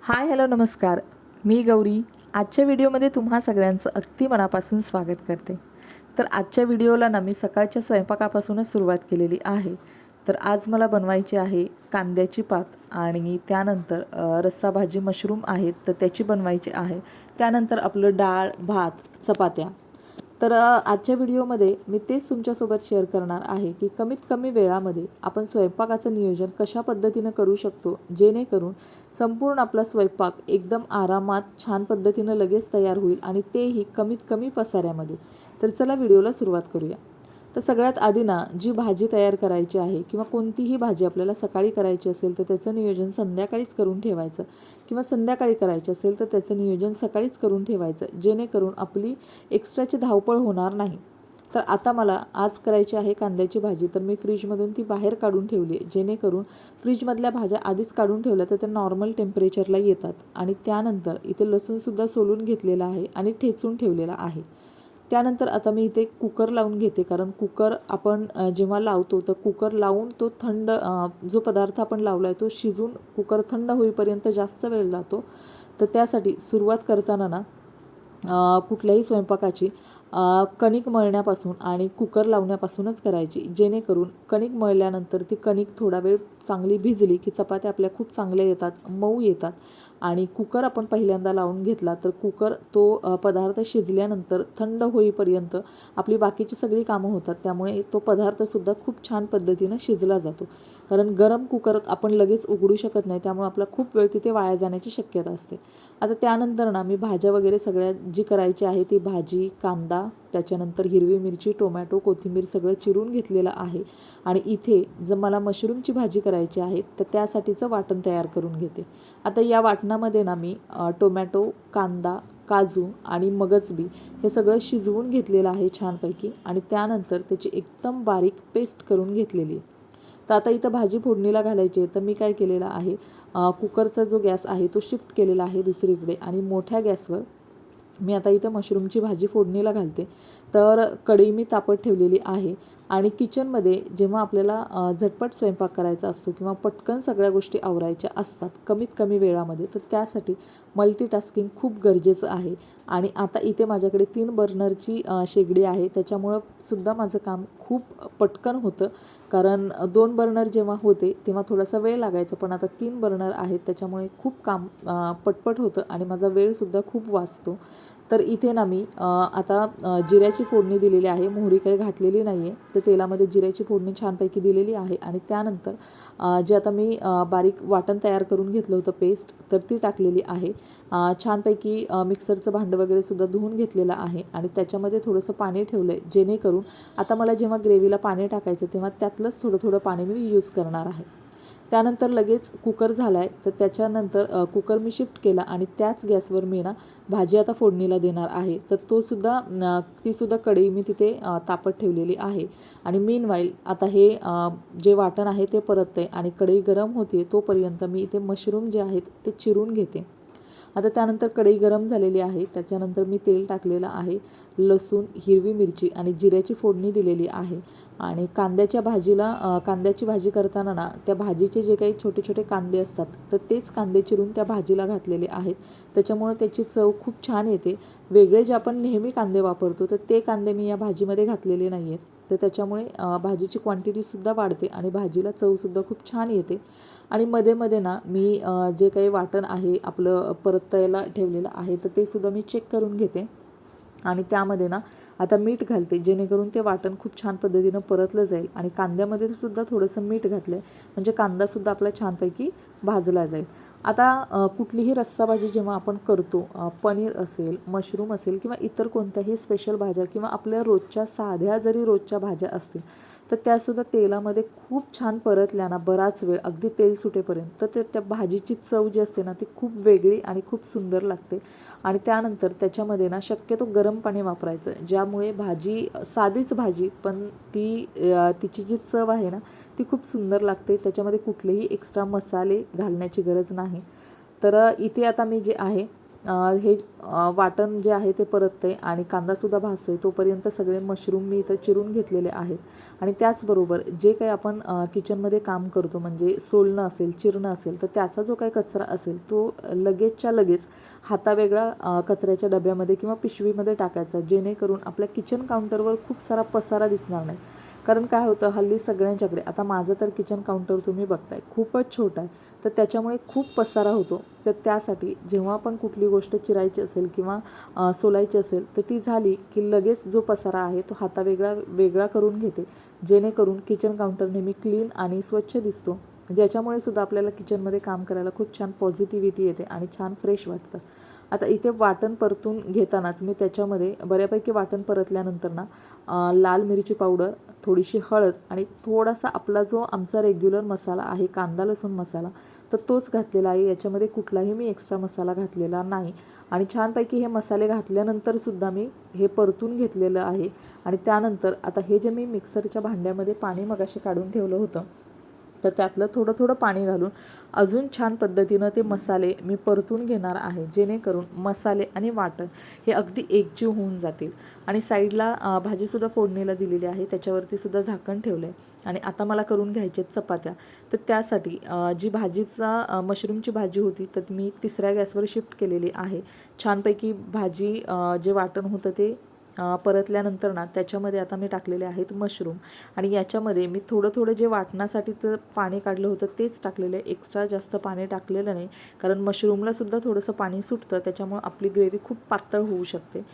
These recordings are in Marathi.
हाय हॅलो नमस्कार. मी गौरी आजच्या व्हिडिओमध्ये तुम्हा सगळ्यांचं अगदी मनापासून स्वागत करते. तर आजच्या व्हिडिओला ना मी सकाळच्या स्वयंपाकापासूनच सुरुवात केलेली आहे. तर आज मला बनवायची आहे कांद्याची पात आणि त्यानंतर रस्सा भाजी मशरूम आहेत तर त्याची बनवायची आहे. त्यानंतर आपलं डाळ भात चपात्या. तर आजच्या व्हिडिओमध्ये मी तेच तुमच्यासोबत शेअर करणार आहे की कमीत कमी वेळामध्ये आपण स्वयंपाकाचं नियोजन कशा पद्धतीनं करू शकतो, जेणेकरून संपूर्ण आपला स्वयंपाक एकदम आरामात छान पद्धतीनं लगेच तयार होईल आणि तेही कमीत कमी पसाऱ्यामध्ये. तर चला व्हिडिओला सुरुवात करूया. तर सगळ्यात आधी ना जी भाजी तयार करायची आहे किंवा कोणतीही भाजी आपल्याला सकाळी करायची असेल तर त्याचं नियोजन संध्याकाळीच करून ठेवायचं किंवा संध्याकाळी करायची असेल तर त्याचं नियोजन सकाळीच करून ठेवायचं, जेणेकरून आपली एक्स्ट्राची धावपळ होणार नाही. तर आता मला आज करायची आहे कांद्याची भाजी. तर मी फ्रीजमधून ती बाहेर काढून ठेवली आहे, जेणेकरून फ्रीजमधल्या भाज्या आधीच काढून ठेवल्या तर त्या नॉर्मल टेम्परेचरला येतात. आणि त्यानंतर इथे लसूणसुद्धा सोलून घेतलेला आहे आणि ठेचून ठेवलेला आहे. त्यानंतर आता मी इथे कुकर लावून घेते, कारण कुकर आपण जेव्हा लावतो तर कुकर लावून तो थंड जो पदार्थ आपण लावला आहे तो शिजून कुकर थंड होईपर्यंत जास्त वेळ जातो. तर त्यासाठी सुरुवात करताना ना कुठल्याही स्वयंपाकाची कणिक मळण्यापासून आणि कुकर लावण्यापासूनच करायची, जेणेकरून कणिक मळल्यानंतर ती कणिक थोडा वेळ चांगली भिजली की चपात्या आपल्या खूप चांगल्या येतात, मऊ येतात. आणि कुकर आपण पहिल्यांदा लावून घेतला तर कुकर तो पदार्थ शिजल्यानंतर थंड होईपर्यंत आपली बाकीची सगळी कामं होतात, त्यामुळे तो पदार्थसुद्धा खूप छान पद्धतीनं शिजला जातो. कारण गरम कुकर आपण लगेच उघडू शकत नाही, त्यामुळे आपला खूप वेळ तिथे वाया जाण्याची शक्यता असते. आता त्यानंतर ना मी भाज्या वगैरे सगळ्या जी करायची आहे ती भाजी, कांदा, त्याच्यानंतर हिरवी मिरची, टोमॅटो, कोथिंबीर सगळं चिरून घेतलेलं आहे. आणि इथे जर मला मशरूमची भाजी करायची आहे तर त्यासाठीचं वाटण तयार करून घेते. आता या वाटणामध्ये ना मी टोमॅटो, कांदा, काजू आणि मगजबी हे सगळं शिजवून घेतलेलं आहे छानपैकी आणि त्यानंतर त्याची एकदम बारीक पेस्ट करून घेतलेली आहे. तर आता इथं भाजी फोडणीला घालायची आहे, तर मी काय केलेलं आहे, कुकरचा जो गॅस आहे तो शिफ्ट केलेला आहे दुसरीकडे आणि मोठ्या गॅसवर मी आता इथं मशरूमची भाजी फोडणीला घालते. तर कढई मी तापत ठेवलेली आहे आणि किचनमध्ये जेव्हा आपल्याला झटपट स्वयंपाक करायचा असतो किंवा पटकन सगळ्या गोष्टी आवरायच्या असतात कमीत कमी वेळामध्ये, तर त्यासाठी मल्टीटास्किंग खूप गरजेचं आहे. आणि आता इथे माझ्याकडे 3 बर्नरची शेगडी आहे, त्याच्यामुळं सुद्धा माझं काम खूप पटकन होतं. कारण 2 बर्नर जेव्हा होते तेव्हा थोडासा वेळ लागायचा, पण आता 3 बर्नर आहेत त्याच्यामुळे खूप काम पटपट होतं आणि माझा वेळसुद्धा खूप वाचतो. तर इथे ना मी आता जिऱ्याची फोडणी दिलेली आहे, मोहरी काही घातलेली नाही आहे. तर तेलामध्ये जिऱ्याची फोडणी छानपैकी दिलेली आहे आणि त्यानंतर जे आता मी बारीक वाटण तयार करून घेतलं होतं पेस्ट, तर ती टाकलेली आहे. छानपैकी मिक्सरचं भांडं वगैरे सुद्धा धुवून घेतलेलं आहे आणि त्याच्यामध्ये थोडंसं पाणी ठेवलं आहे, जेणेकरून आता मला जेव्हा ग्रेव्हीला पाणी टाकायचं तेव्हा त्यातलंच थोडं थोडं पाणी मी यूज करणार आहे. त्यानंतर लगेच कुकर झाला आहे, तर त्याच्यानंतर कुकर मी शिफ्ट केला आणि त्याच गॅसवर मी ना भाजी आता फोडणीला देणार आहे. तर तीसुद्धा कढई मी तिथे तापत ठेवलेली आहे. आणि मीनवाईल आता हे जे वाटण आहे ते परतते आणि कढई गरम होते तोपर्यंत मी इथे मशरूम जे आहेत ते चिरून घेते. आता त्यानंतर कढई गरम झालेली आहे, त्याच्यानंतर मी तेल टाकलेलं आहे, लसूण, हिरवी मिरची आणि जिऱ्याची फोडणी दिलेली आहे. आणि कांद्याची भाजी करताना ना त्या भाजीचे जे काही छोटे छोटे कांदे असतात तर तेच कांदे चिरून त्या भाजीला घातलेले आहेत. त्याच्यामुळं त्याची चव खूप छान येते. वेगळे जे आपण नेहमी कांदे वापरतो तर ते कांदे मी या भाजीमध्ये घातलेले नाही आहेत, तर त्याच्यामुळे भाजीची क्वांटिटीसुद्धा वाढते आणि भाजीला चवसुद्धा खूप छान येते. आणि मध्ये मध्ये ना मी जे काही वाटण आहे आपलं परतायला ठेवलेलं आहे तर ते सुद्धा मी चेक करून घेते आणि त्यामध्ये ना आता मीठ घालते, जेणेकरून ते वाटण खूप छान पद्धतीनं परतलं जाईल. आणि कांद्यामध्ये सुद्धा थोडंसं मीठ घातलं आहे, म्हणजे कांदासुद्धा आपला छानपैकी भाजला जाईल. आता कुठलीही रस्साभाजी जेव्हा आपण करतो, पनीर असेल, मशरूम असेल किंवा इतर कोणत्याही स्पेशल भाज्या किंवा आपल्या रोजच्या साध्या जरी रोजच्या भाज्या असतील तर त्यासुद्धा तेलामध्ये खूप छान परतल्या ना बराच वेळ अगदी तेल सुटेपर्यंत, तर त्या भाजीची चव जी असते ना ती खूप वेगळी आणि खूप सुंदर लागते. आणि त्यानंतर त्याच्यामध्ये ना शक्यतो गरम पाणी वापरायचं, ज्यामुळे साधीच भाजी पण तिची जी चव आहे ना ती खूप सुंदर लागते. त्याच्यामध्ये कुठलेही एक्स्ट्रा मसाले घालण्याची गरज नाही. तर इथे आता मी जे आहे हे वाटण जे आहे ते परतते आणि कांदासुद्धा भाजते तोपर्यंत सगळे मशरूम मी इथं चिरून घेतलेले आहेत. आणि त्याचबरोबर जे काही आपण किचनमध्ये काम करतो म्हणजे सोलणं असेल, चिरणं असेल, तर त्याचा जो काही कचरा असेल तो लगेचच्या लगेच हातावेगळा कचऱ्याच्या डब्यामध्ये किंवा पिशवीमध्ये टाकायचा, जेणेकरून आपल्या किचन काउंटरवर खूप सारा पसारा दिसणार नाही. कारण काय होतं, हल्ली सगळ्यांच्याकडे, आता माझं तर किचन काउंटर तुम्ही बघताय खूपच छोटा आहे, तर त्याच्यामुळे खूप पसारा होतो. तर त्यासाठी जेव्हा पण कुठली गोष्ट चिरायची असेल किंवा सोलायची असेल तर ती झाली की लगेच जो पसारा आहे तो वेगळा करून घेते, जेणेकरून किचन काउंटर नेहमी क्लीन आणि स्वच्छ दिसतो, ज्याच्यामुळे सुद्धा आपल्याला किचनमध्ये काम करायला खूप छान पॉझिटिव्हिटी येते आणि छान फ्रेश वाटतं. आता इथे वाटण परतून घेतानाच मी त्याच्यामध्ये बऱ्यापैकी वाटण परतल्यानंतर ना लाल मिरची पावडर, थोडीशी हळद आणि थोडासा आपला जो आमचा रेग्युलर मसाला आहे कांदा लसूण मसाला, तर तोच घातलेला आहे. याच्यामध्ये कुठलाही मी एक्स्ट्रा मसाला घातलेला नाही. आणि छानपैकी हे मसाले घातल्यानंतरसुद्धा मी हे परतून घेतलेलं आहे. आणि त्यानंतर आता हे जे मी मिक्सरच्या भांड्यामध्ये पाणी मगाशी काढून ठेवलं होतं, तर त्यातलं थोडं थोडं पाणी घालून अजून छान पद्धतीनं ते मसाले मी परतून घेणार आहे, जेणेकरून मसाले आणि वाटण हे अगदी एकजीव होऊन जातील. आणि साईडला भाजीसुद्धा फोडणीला दिलेली आहे, त्याच्यावरती सुद्धा झाकण ठेवलं आहे. आणि आता मला करून घ्यायचे चपात्या. तर त्यासाठी जी मशरूमची भाजी होती तर मी 3ऱ्या गॅसवर शिफ्ट केलेली आहे. छानपैकी भाजी जे वाटण होतं ते परतल्यानंतर ना त्याच्यामध्ये आता मी टाकलेले आहेत मशरूम. आणि याच्यामध्ये मी थोडं थोडं जे वाटण्यासाठी तर पाणी काढलं होतं तेच टाकलेलं आहे, एक्स्ट्रा जास्त पाणी टाकलेलं नाही, कारण मशरूमलासुद्धा थोडंसं पाणी सुटतं, त्याच्यामुळं आपली ग्रेव्ही खूप पातळ होऊ शकते.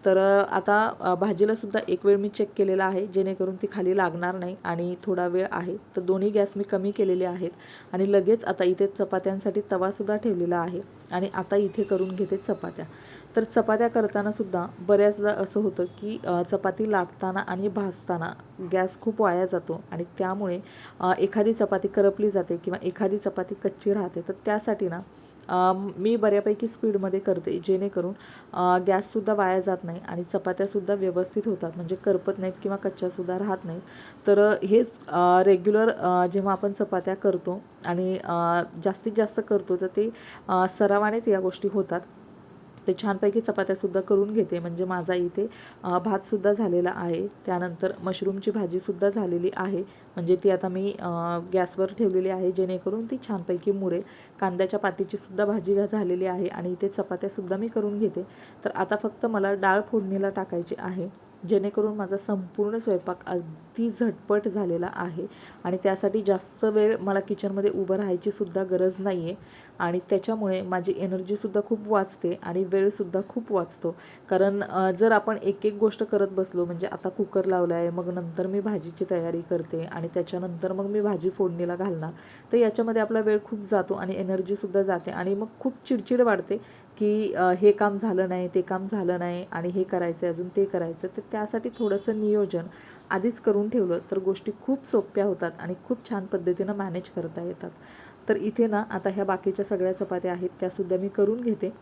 तर आता भाजीलासुद्धा एक वेळ मी चेक केलेला आहे, जेणेकरून ती खाली लागणार नाही आणि थोडा वेळ आहे. तर दोन्ही गॅस मी कमी केलेले आहेत. आणि लगेच आता इथे चपात्यांसाठी तवासुद्धा ठेवलेला आहे. आणि आता इथे करून घेते चपात्या. तर चपात्या करतानासुद्धा बऱ्याचदा असं होतं की चपाती लाटताना आणि भाजताना गॅस खूप वाया जातो आणि त्यामुळे एखादी चपाती करपली जाते किंवा एखादी चपाती कच्ची राहते. तर त्यासाठी ना मी बऱ्यापैकी स्पीडमध्ये करते, जेणेकरून गॅससुद्धा वाया जात नाही आणि चपात्यासुद्धा व्यवस्थित होतात, म्हणजे करपत नाहीत किंवा कच्च्यासुद्धा राहत नाहीत. तर हेच रेग्युलर जेव्हा आपण चपात्या करतो आणि जास्तीत जास्त करतो तर ते सरावानेच या गोष्टी होतात. ते छानपैकी चपात्यासुद्धा करून घेते, म्हणजे माझा इथे भातसुद्धा झालेला आहे. त्यानंतर मशरूमची भाजीसुद्धा झालेली आहे, म्हणजे ती आता मी गॅसवर ठेवलेली आहे, जेणेकरून ती छानपैकी मुरेल. कांद्याच्या पातीचीसुद्धा भाजी झालेली आहे आणि इथे चपात्यासुद्धा मी करून घेते. तर आता फक्त मला डाळ फोडणीला टाकायची आहे, जेणेकरून माझा संपूर्ण स्वयंपाक अगदी झटपट झालेला आहे. आणि त्यासाठी जास्त वेळ मला किचनमध्ये उभं राहायचीसुद्धा गरज नाही आहे. आणि त्याच्यामुळे माझी एनर्जीसुद्धा खूप वाचते आणि वेळसुद्धा खूप वाचतो. कारण जर आपण एक एक गोष्ट करत बसलो, म्हणजे आता कुकर लावला आहे, मग नंतर मी भाजीची तयारी करते आणि त्याच्यानंतर मग मी भाजी फोडणीला घालणार, तर याच्यामध्ये आपला वेळ खूप जातो आणि एनर्जीसुद्धा जाते आणि मग खूप चिडचिड वाढते की हे काम झालं नाही, ते काम झालं नाही आणि हे करायचं आहे, अजून ते करायचं. तर त्यासाठी थोडंसं नियोजन आधीच करून ठेवलं तर गोष्टी खूप सोप्या होतात आणि खूप छान पद्धतीनं मॅनेज करता येतात. तर इथे ना आता ह्या बाकीच्या सगळ्या चपात्या आहेत त्यासुद्धा मी करून घेते.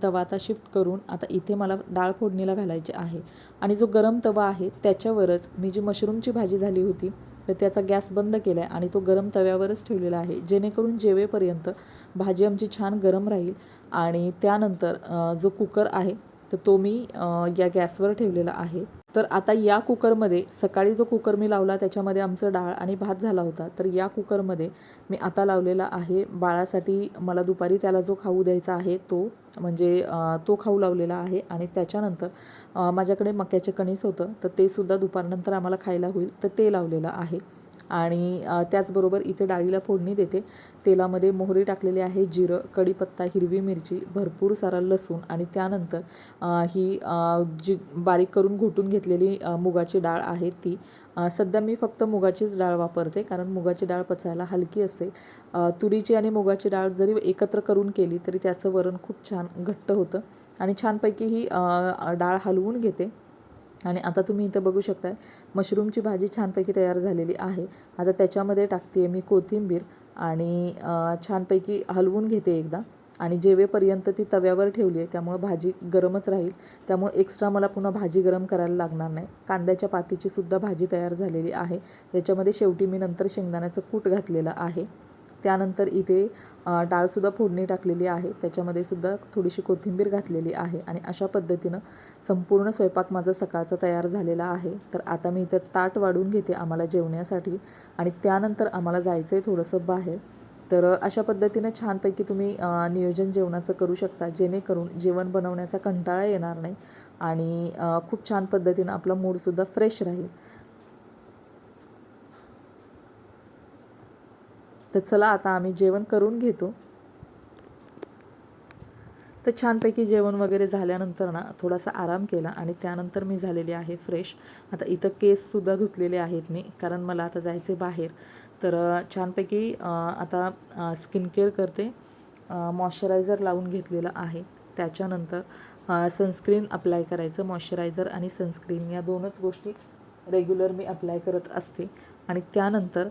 तवा आता शिफ्ट करून आता इथे मला डाळ फोडणीला घालायची आहे. आणि जो गरम तवा आहे त्याच्यावरच मी जी मशरूमची भाजी झाली होती तर त्याचा गॅस बंद केला आहे आणि तो गरम तव्यावरच ठेवलेला आहे, जेणेकरून जेवेपर्यंत भाजी आमची छान गरम राहील. आणि त्यानंतर जो कुकर आहे तर तो मी या गॅसवर ठेवलेला आहे. तर आता या कुकरमध्ये सकाळी जो कुकर मी लावला त्याच्यामध्ये आमचं डाळ आणि भात झाला होता. तर या कुकरमध्ये मी आता लावलेला आहे बाळासाठी, मला दुपारी त्याला जो खाऊ द्यायचा आहे तो, म्हणजे तो खाऊ लावलेला आहे. आणि त्याच्यानंतर माझ्याकडे मक्याचे कणीस होतं, तर ते सुद्धा दुपारनंतर आम्हाला खायला होईल, तर ते लावलेलं आहे. आणि त्याचबरोबर इथे डाळीला फोडणी देते. तेलामध्ये मोहरी टाकलेली आहे, जिरं, कढीपत्ता, हिरवी मिरची, भरपूर सारा लसूण आणि त्यानंतर ही जी बारीक करून घोटून घेतलेली मुगाची डाळ आहे ती. सध्या मी फक्त मुगाचीच डाळ वापरते, कारण मुगाची डाळ पचायला हलकी असते. तुरीची आणि मुगाची डाळ जरी एकत्र करून केली तरी त्याचं वरण खूप छान घट्ट होतं. आणि छानपैकी ही डाळ हलवून घेते. आणि आता तुम्ही इथं बघू शकताय मशरूमची भाजी छानपैकी तयार झालेली आहे. आता त्याच्यामध्ये टाकते मी कोथिंबीर आणि छानपैकी हलवून घेते एकदा. आणि जेवेपर्यंत ती तव्यावर ठेवली आहे त्यामुळं भाजी गरमच राहील, त्यामुळे एक्स्ट्रा मला पुन्हा भाजी गरम करायला लागणार नाही. कांद्याच्या पातीची सुद्धा भाजी तयार झालेली आहे. याच्यामध्ये शेवटी मी नंतर शेंगदाण्याचं कूट घातलेलं आहे. त्यानंतर इथे डाळसुद्धा फोडणी टाकलेली आहे, त्याच्यामध्ये सुद्धा थोडीशी कोथिंबीर घातलेली आहे. आणि अशा पद्धतीनं संपूर्ण स्वयंपाक माझा सकाळचा तयार झालेला आहे. तर आता मी इथं ताट वाढून घेते आम्हाला जेवण्यासाठी, आणि त्यानंतर आम्हाला जायचं आहे थोडंसं बाहेर. तर अशा पद्धतीनं छानपैकी तुम्ही नियोजन जेवणाचं करू शकता, जेणेकरून जेवण बनवण्याचा कंटाळा येणार नाही आणि खूप छान पद्धतीनं आपला मूडसुद्धा फ्रेश राहील. तर चला आता आम्ही जेवण करून घेतो. तर छानपैकी जेवण वगैरे झाल्यानंतर ना थोडासा आराम केला आणि त्यानंतर मी झालेली आहे फ्रेश. आता इथं केससुद्धा धुतलेले आहेत मी, कारण मला आता जायचे बाहेर. तर छानपैकी आता स्किन केअर करते. मॉइश्चरायझर लावून घेतलेलं आहे. त्याच्यानंतर सनस्क्रीन अप्लाय करायचं. मॉइश्चरायझर आणि सनस्क्रीन या दोनच गोष्टी रेग्युलर मी अप्लाय करत असते. आणि त्यानंतर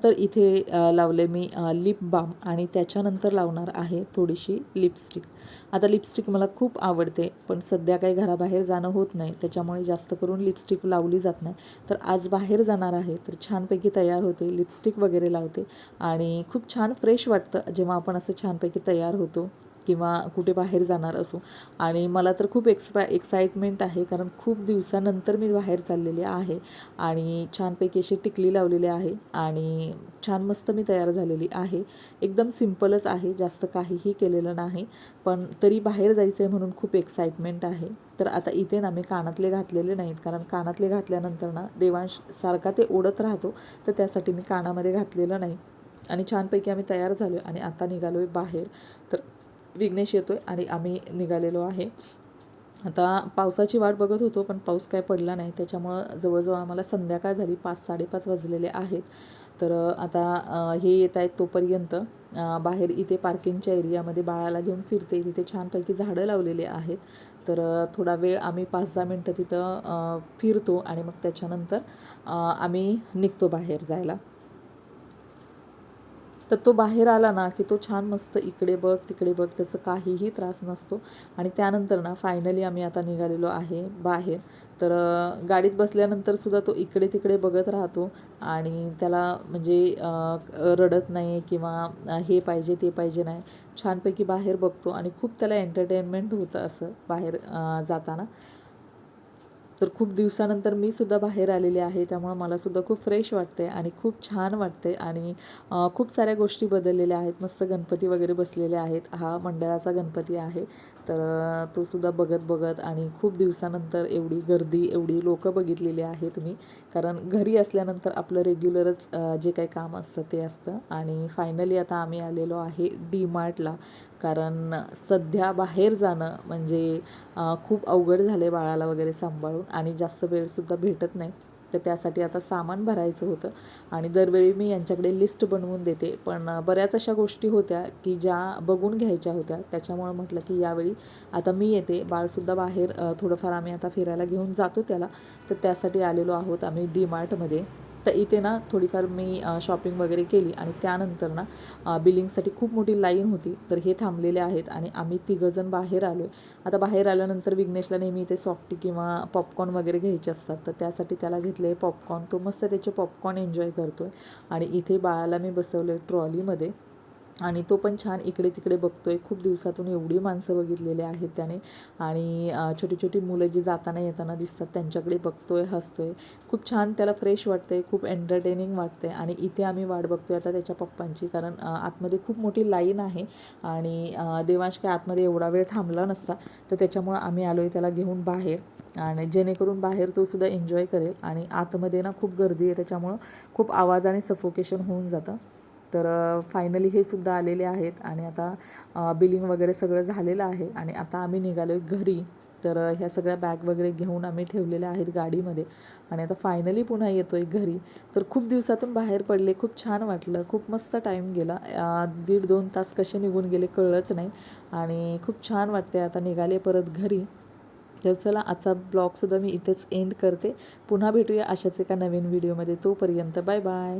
इथे लावले मी लिप बाम, आणि त्याच्यानंतर लावणार आहे थोडीशी लिपस्टिक. आता लिपस्टिक मला खूप आवडते, पण सध्या काही घराबाहेर जाणं होत नाही, त्याच्यामुळे जास्त करून लिपस्टिक लावली जात नाही. तर आज बाहेर जाणार आहे तर छानपैकी तयार होते, लिपस्टिक वगैरे लावते आणि खूप छान फ्रेश वाटतं जेव्हा आपण असं छानपैकी तयार होतो किंवा कुठे बाहेर जाणार असो. आणि मला तर खूप एक्साइटमेंट आहे, कारण खूप दिवसानंतर मी बाहेर चाललेले आहे. आणि छानपैकी अशी टिकली लावलेली आहे आणि छान मस्त मी तयार झालेली आहे. एकदम सिम्पलच आहे, जास्त काहीही केलेलं नाही, पण तरी बाहेर जायचं आहे म्हणून खूप एक्साइटमेंट आहे. तर आता इथे ना मी कानातले घातलेले नाहीत, कारण कानातले घातल्यानंतर ना देवांश सारखा ते ओढत राहतो, तर त्यासाठी मी कानामध्ये घातलेलं नाही. आणि छानपैकी आम्ही तयार झालो आणि आता निघालो आहे बाहेर. तर विघ्नेश येतो आहे आणि आम्ही निघालेलो आहे. आता पावसाची वाट बघत होतो, पण पाऊस काय पडला नाही, त्याच्यामुळं जवळजवळ आम्हाला संध्याकाळ झाली, 5-5:30 वाजलेले आहेत. तर आता हे येत आहेत तोपर्यंत बाहेर इथे पार्किंगच्या एरियामध्ये बाळाला घेऊन फिरते. तिथे छानपैकी झाडं लावलेले आहेत. तर थोडा वेळ आम्ही 5-10 मिनटं तिथं फिरतो आणि मग त्याच्यानंतर आम्ही निघतो बाहेर जायला. तर तो बाहेर आला ना की तो छान मस्त इकडे बघ तिकडे बघ, त्याचं काहीही त्रास नसतो. आणि त्यानंतर ना फायनली आम्ही आता निघालेलो आहे बाहेर. तर गाडीत बसल्यानंतर सुद्धा तो इकडे तिकडे बघत राहतो आणि त्याला म्हणजे रडत नाही किंवा हे पाहिजे ते पाहिजे नाही, छानपैकी बाहेर बघतो आणि खूप त्याला एंटरटेनमेंट होतं असं बाहेर जाताना. तर खूप दिवसानंतर मी सुद्धा बाहेर आलेले आहे, त्यामुळं मलासुद्धा खूप फ्रेश वाटते आणि खूप छान वाटते. आणि खूप साऱ्या गोष्टी बदललेल्या आहेत. मस्त गणपती वगैरे बसलेले आहेत. हा मंडळाचा गणपती आहे. तर तो सुद्धा बघत बघत आणि खूप दिवसानंतर एवढी गर्दी, एवढी लोकं बघितलेली आहेत मी, कारण घरी असल्यानंतर आपलं रेग्युलरच जे काही काम असतं ते असतं. आणि फायनली आता आम्ही आलेलो आहे डी मार्टला, कारण सध्या बाहेर जाणं म्हणजे खूप अवघड झाले बाळाला वगैरे सांभाळून आणि जास्त वेळसुद्धा भेटत नाही. तर त्यासाठी आता सामान भरायचं होतं आणि दरवेळी मी यांच्याकडे लिस्ट बनवून देते, पण बऱ्याच अशा गोष्टी होत्या की ज्या बघून घ्यायच्या होत्या, त्याच्यामुळं म्हटलं की यावेळी आता मी येते. बाळसुद्धा बाहेर थोडंफार आम्ही आता फिरायला घेऊन जातो त्याला, तर त्यासाठी आलेलो आहोत आम्ही डी मार्टमध्ये. तर इथे ना थोडीफार मी शॉपिंग वगैरे केली आणि त्यानंतर ना बिलिंगसाठी खूप मोठी लाईन होती, तर हे थांबलेले आहेत आणि आम्ही तिघंजण बाहेर आलो आहे. आता बाहेर आल्यानंतर विघ्नेशला नेहमी इथे सॉफ्टी किंवा पॉपकॉर्न वगैरे घ्यायचे असतात, तर त्यासाठी त्याला घेतले पॉपकॉर्न. तो मस्त त्याचे पॉपकॉर्न एन्जॉय करतो आहे. आणि इथे बाळाला मी बसवलं आहे ट्रॉलीमध्ये आणि तो पण छान इकडे तिकडे बघतोय. खूप दिवसातून एवढी माणसं बघितलेली आहेत त्याने. आणि छोटी छोटी मुलं जी जाताना येताना दिसतात त्यांच्याकडे बघतोय, हसतोय. खूप छान त्याला फ्रेश वाटते, खूप एंटरटेनिंग वाटते. आणि इथे आम्ही वाट बघतोय आता त्याच्या पप्पांची, कारण आतमध्ये खूप मोठी लाईन आहे आणि देवांश काय आतमध्ये एवढा वेळ थांबला नसता, तर त्याच्यामुळं आम्ही आलो आहे त्याला घेऊन बाहेर. आणि जेणेकरून बाहेर तो सुद्धा एन्जॉय करेल. आणि आतमध्ये ना खूप गर्दी आहे, त्याच्यामुळं खूप आवाज आणि सफोकेशन होऊन जातं. तर फायनली हे सुद्धा आलेले आहेत आणि आता बिलिंग वगैरे सगळं झालेलं आहे आणि आता आम्ही निघालो आहे घरी. तर ह्या सगळ्या बॅग वगैरे घेऊन आम्ही ठेवलेल्या आहेत गाडीमध्ये आणि आता फायनली पुन्हा येतो आहे घरी. तर खूप दिवसातून बाहेर पडले, खूप छान वाटलं, खूप मस्त टाईम गेला. 1.5-2 तास कसे निघून गेले कळलंच नाही आणि खूप छान वाटते. आता निघाले परत घरी. तर चला आजचा ब्लॉगसुद्धा मी इथेच एंड करते. पुन्हा भेटूया अशाच एका नवीन व्हिडिओमध्ये. तोपर्यंत बाय बाय.